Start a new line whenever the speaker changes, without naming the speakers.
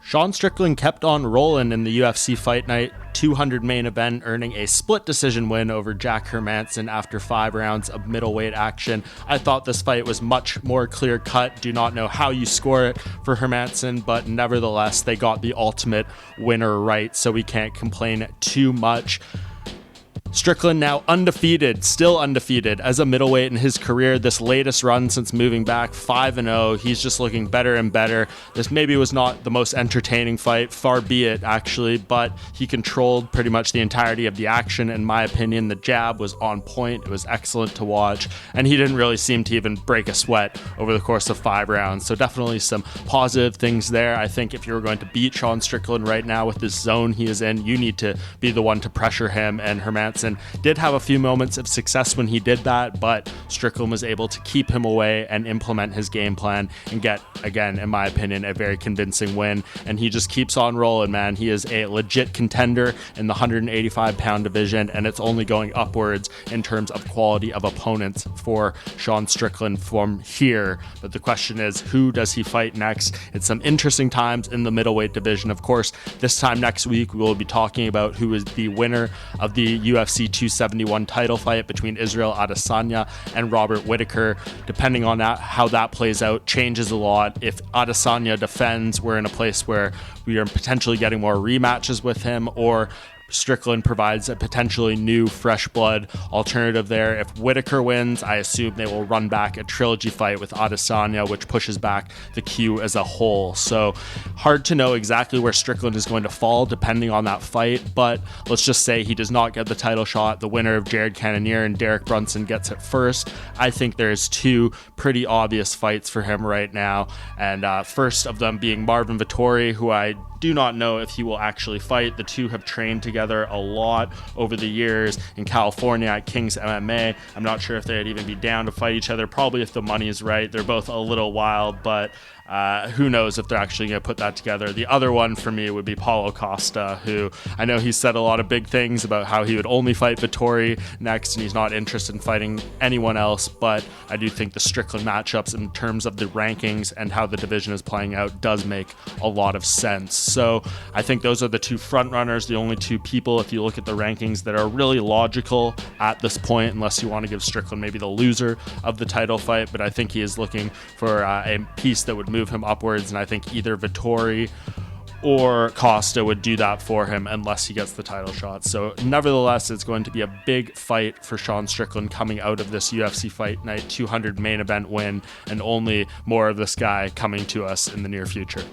Sean Strickland kept on rolling in the UFC Fight Night 200 main event, earning a split decision win over Jack Hermansson after 5 rounds of middleweight action. I thought this fight was much more clear-cut. Do not know how you score it for Hermansson, but nevertheless, they got the ultimate winner right, so we can't complain too much. Strickland now undefeated, still undefeated as a middleweight in his career. This latest run since moving back, 5-0. He's just looking better and better. This maybe was not the most entertaining fight, far be it actually, but he controlled pretty much the entirety of the action. In my opinion, the jab was on point. It was excellent to watch, and he didn't really seem to even break a sweat over the course of 5 rounds. So definitely some positive things there. I think if you were going to beat Sean Strickland right now with this zone he is in, you need to be the one to pressure him, and Hermansson did have a few moments of success when he did that, but Strickland was able to keep him away and implement his game plan and get, again, in my opinion, a very convincing win. And he just keeps on rolling, man. He is a legit contender in the 185-pound division, and it's only going upwards in terms of quality of opponents for Sean Strickland from here. But the question is, who does he fight next? It's some interesting times in the middleweight division. Of course, this time next week, we will be talking about who is the winner of the UFC 271 title fight between Israel Adesanya and Robert Whittaker. Depending on that, how that plays out, changes a lot. If Adesanya defends, we're in a place where we are potentially getting more rematches with him, or Strickland provides a potentially new fresh blood alternative there. If Whittaker wins, I assume they will run back a trilogy fight with Adesanya, which pushes back the queue as a whole. So hard to know exactly where Strickland is going to fall depending on that fight, but let's just say he does not get the title shot. The winner of Jared Cannonier and Derek Brunson gets it first. I think there's 2 pretty obvious fights for him right now, and first of them being Marvin Vettori, who I do not know if he will actually fight. The two have trained together a lot over the years in California at King's MMA. I'm not sure if they'd even be down to fight each other. Probably if the money is right. They're both a little wild, but who knows if they're actually going to put that together. The other one for me would be Paulo Costa, who I know he's said a lot of big things about how he would only fight Vettori next and he's not interested in fighting anyone else, but I do think the Strickland matchups in terms of the rankings and how the division is playing out does make a lot of sense. So I think those are the 2 front runners, the only 2 people, if you look at the rankings, that are really logical at this point, unless you want to give Strickland maybe the loser of the title fight. But I think he is looking for a piece that would move him upwards, and I think either Vettori or Costa would do that for him unless he gets the title shot. So nevertheless, it's going to be a big fight for Sean Strickland coming out of this UFC Fight Night 200 main event win, and only more of this guy coming to us in the near future.